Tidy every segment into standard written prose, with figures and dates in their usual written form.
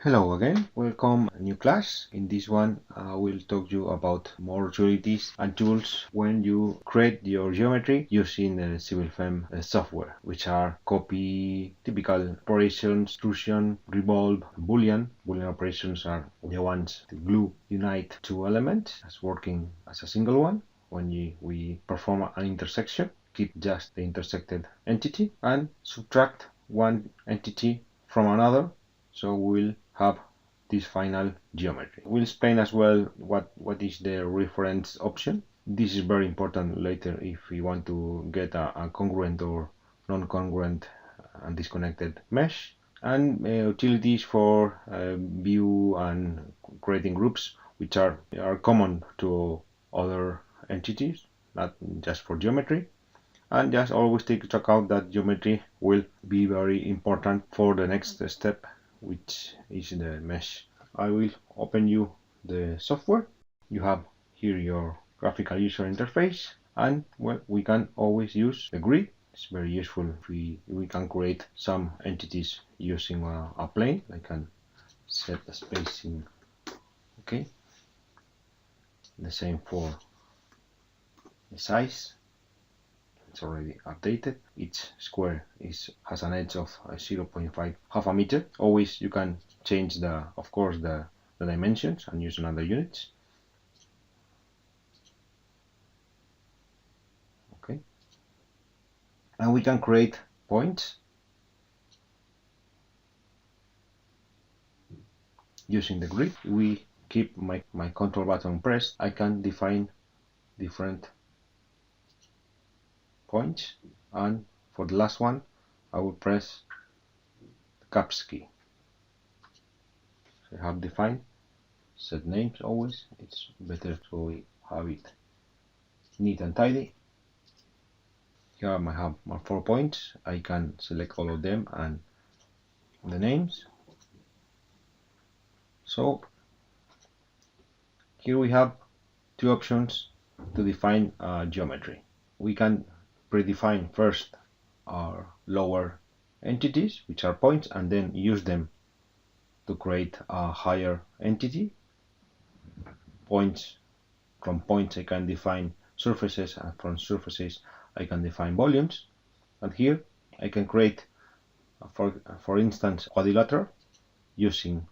Hello again, welcome a new class. In this one I will talk to you about more utilities and tools when you create your geometry using CivilFEM software, which are copy, typical operations, extrusion, revolve, Boolean. Boolean operations are the ones that glue, unite two elements as working as a single one. When we perform an intersection, keep just the intersected entity and subtract one entity from another, so we'll have this final geometry. We'll explain as well what is the reference option. This is very important later if we want to get a congruent or non-congruent and disconnected mesh, and utilities for view and creating groups, which are common to other entities, not just for geometry. And just always take into account that geometry will be very important for the next step, which is the mesh. I will open you the software. You have here your graphical user interface, and well, we can always use the grid. It's very useful if we can create some entities using a plane. I can set the spacing. Okay, the same for the size. It's already updated. Each square has an edge of 0.5, half a meter. Always you can change of course the dimensions and use another units. Okay, and we can create points using the grid. We keep my control button pressed. I can define different points, and for the last one I will press the caps key. So I have defined, set names always. It's better to have it neat and tidy. Here I have my 4 points. I can select all of them and the names. So here we have two options to define geometry. We can predefine first our lower entities, which are points, and then use them to create a higher entity. Points, from points I can define surfaces, and from surfaces I can define volumes. And here I can create, for instance, quadrilateral using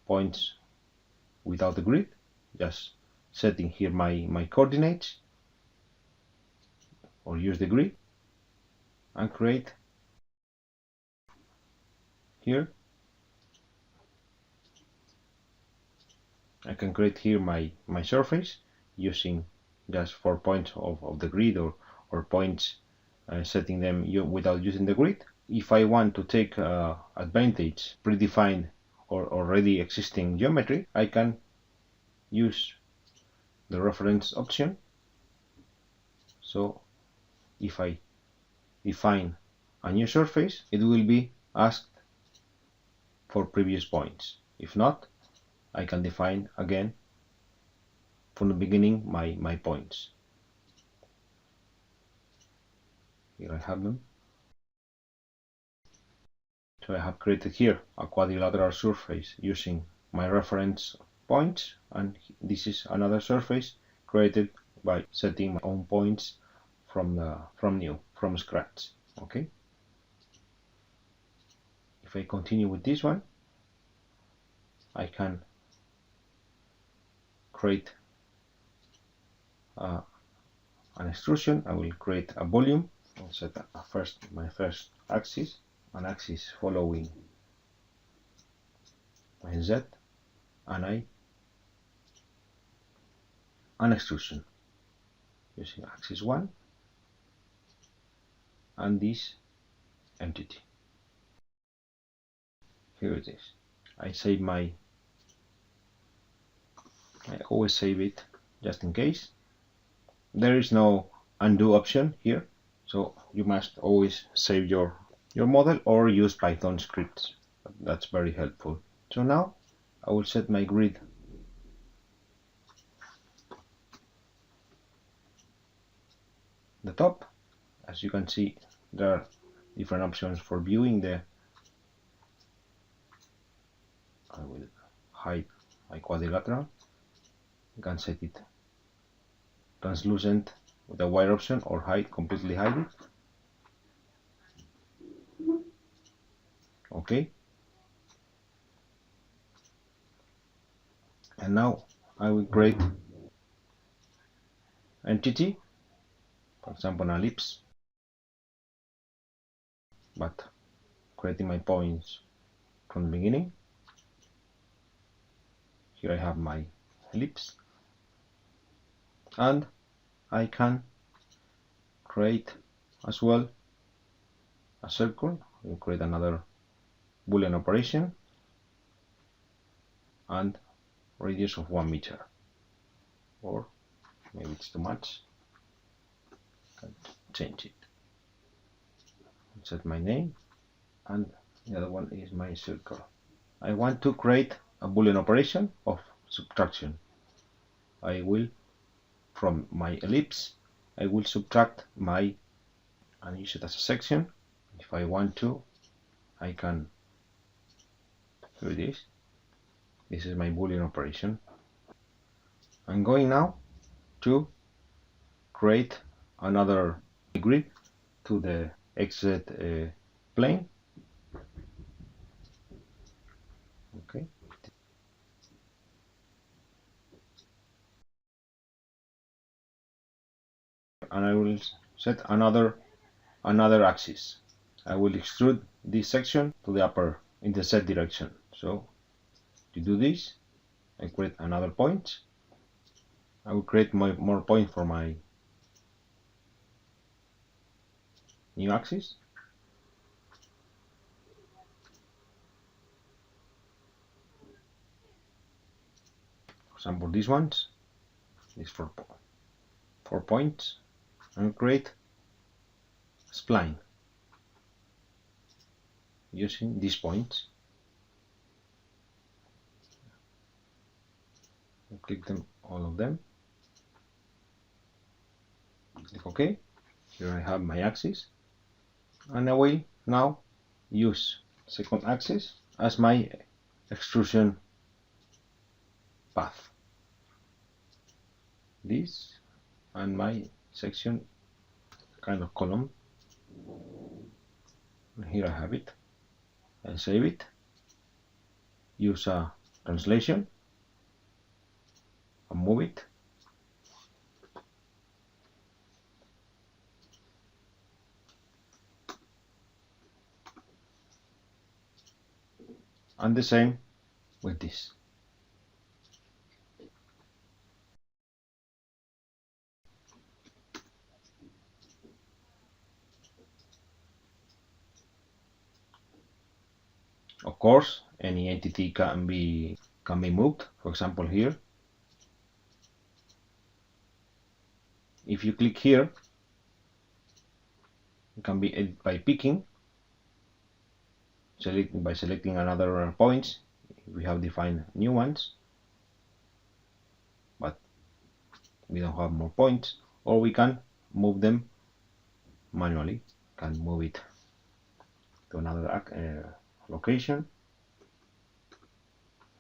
points without the grid, just setting here my coordinates, or use the grid and create here. I can create here my surface using just 4 points of the grid, or points setting them without using the grid. If I want to take advantage predefined or already existing geometry, I can use the reference option. So if I define a new surface, it will be asked for previous points. If not, I can define again from the beginning my points. Here I have them. So I have created here a quadrilateral surface using my reference points, and this is another surface created by setting my own points from scratch. Okay. If I continue with this one, I can create an extrusion. I will create a volume. I'll set my first axis, an axis following my Z, and an extrusion using axis 1 and this entity. Here it is. I always save it just in case. There is no undo option here, so you must always save your model or use Python scripts. That's very helpful. So now I will set my grid the top. As you can see, there are different options for viewing the hide my quadrilateral. You can set it translucent with the wire option or completely hide it. Okay. And now I will create entity, for example an ellipse, but creating my points from the beginning. Here I have my ellipse, and I can create as well a circle. I will create another Boolean operation and radius of 1 meter, or maybe it's too much. I can change it. Set my name, and the other one is my circle. I want to create a Boolean operation of subtraction. I will, from my ellipse, I will subtract my, and use it as a section. If I want to, I can, here it is. This is my Boolean operation. I'm going now to create another grid to the XZ plane. Okay. And I will set another axis. I will extrude this section to the upper in the Z direction. So to do this, I create another point. I will create more points for my new axis. For example, these ones, these 4 points, and create a spline using these points. I click them, all of them. Click OK. Here I have my axis, and I will now use second axis as my extrusion path. This and my section kind of column. And here I have it. I save it. Use a translation and move it. And the same with this. Of course, any entity can be moved. For example, here, if you click here, it can be edited by picking, by selecting another points. We have defined new ones, but we don't have more points, or we can move them manually. Can move it to another location.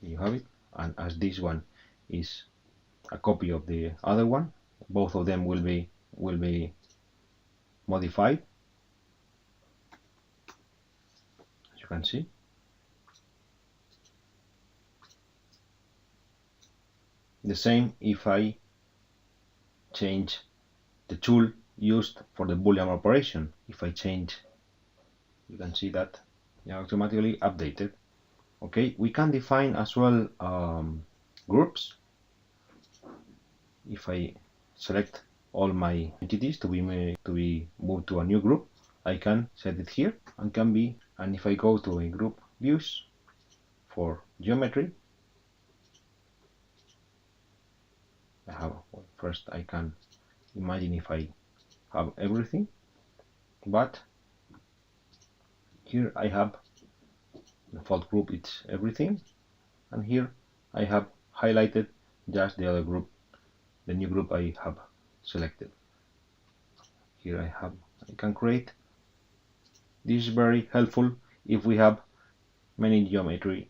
You have it, and as this one is a copy of the other one, both of them will be modified, as you can see. The same if I change the tool used for the Boolean operation. If I change, you can see that they are automatically updated. Okay, we can define as well groups. If I select all my entities to be moved to a new group, I can set it here and if I go to a group views for geometry, first I can imagine if I have everything, but here I have the default group, it's everything, and here I have highlighted just the other group, the new group I have selected. Here I can create. This is very helpful if we have many geometric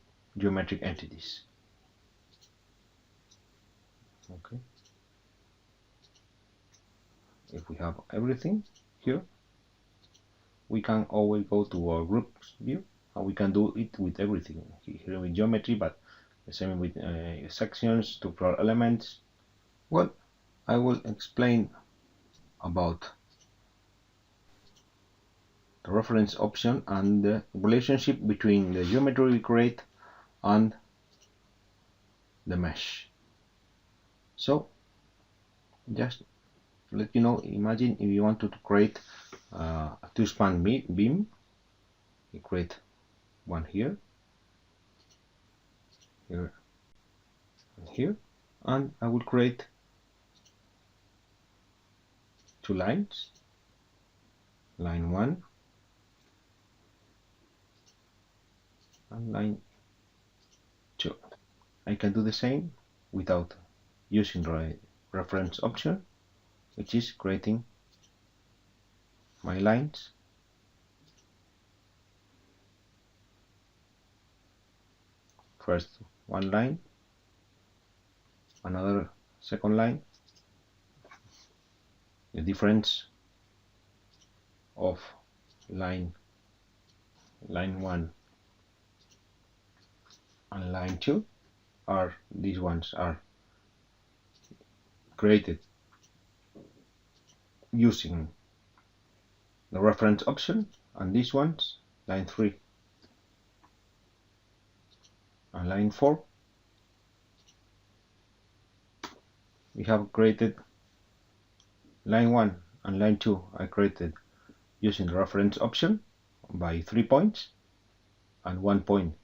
entities. Okay, if we have everything here, we can always go to our groups view, and we can do it with everything here with geometry, but the same with sections, structural elements. Well, I will explain about the reference option and the relationship between the geometry we create and the mesh. So just let you know, imagine if you wanted to create a two-span beam, you create one here, here, and here, and I will create two lines, line 1 and line 2. I can do the same without using the reference option, which is creating my lines. First one line, another second line, the difference of line 1 and line 2 are, these ones are created using the reference option, and these ones, line 3 and line 4, we have created line 1 and line 2 I created using the reference option by 3 points, and 1 point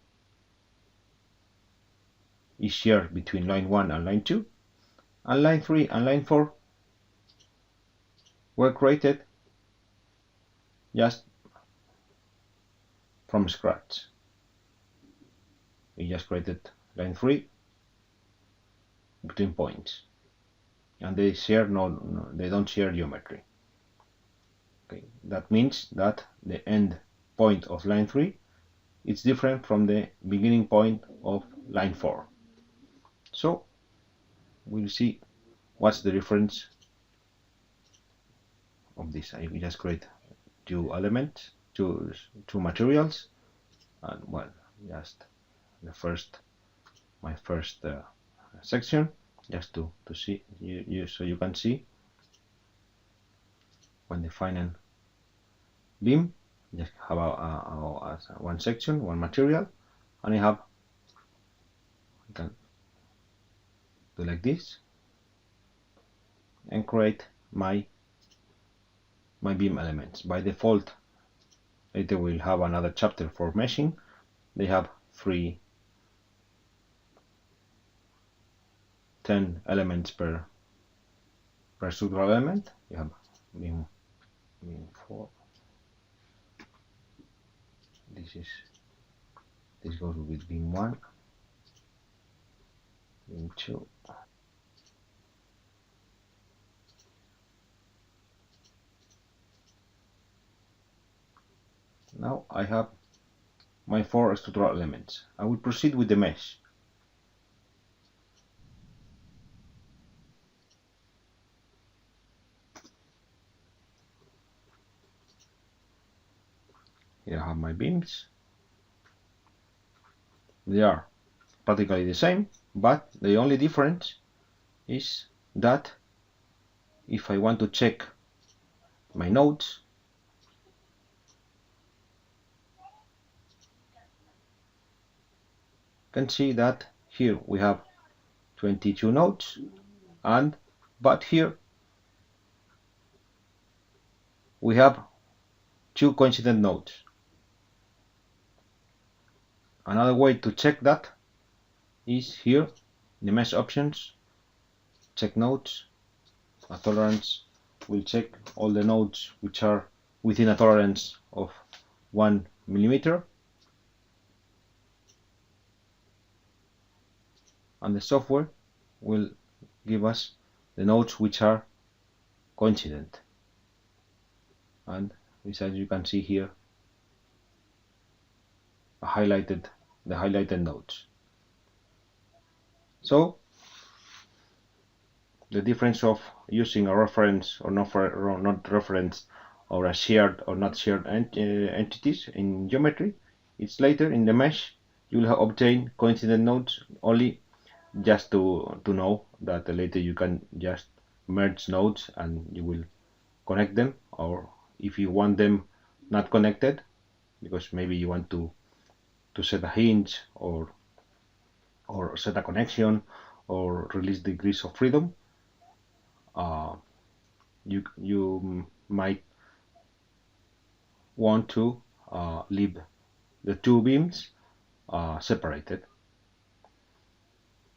is shared between line 1 and line 2, and line 3 and line 4 were created just from scratch. We just created line 3 between points, and they share they don't share geometry. Okay, that means that the end point of line 3 is different from the beginning point of line 4. So we'll see what's the difference of this. I will just create two elements, two materials, and well, just the my first section, just to see so you can see when the final beam just have one section, one material, and I can do like this and create my beam elements. By default, later we'll have another chapter for meshing. They have 10 elements per structural element. You have beam 4. This goes with beam 1, beam 2. Now I have my 4 structural elements. I will proceed with the mesh. Here I have my beams. They are practically the same, but the only difference is that if I want to check my nodes, you can see that here we have 22 nodes, but here we have 2 coincident nodes. Another way to check that is here in the mesh options, check nodes. A tolerance will check all the nodes which are within a tolerance of 1 millimeter, and the software will give us the nodes which are coincident. And besides, you can see here the highlighted nodes. So the difference of using a reference or not reference, or a shared or not shared entities in geometry. It's later in the mesh you will have obtained coincident nodes, only just to know that later you can just merge nodes and you will connect them, or if you want them not connected because maybe you want to set a hinge or set a connection or release degrees of freedom, you might want to leave the two beams separated.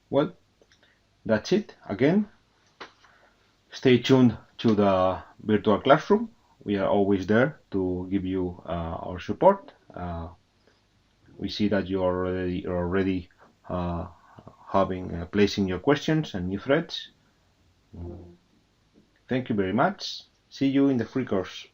Well, that's it. Again, stay tuned to the virtual classroom. We are always there to give you our support. We see that you are already placing your questions and new threads. Thank you very much. See you in the free course.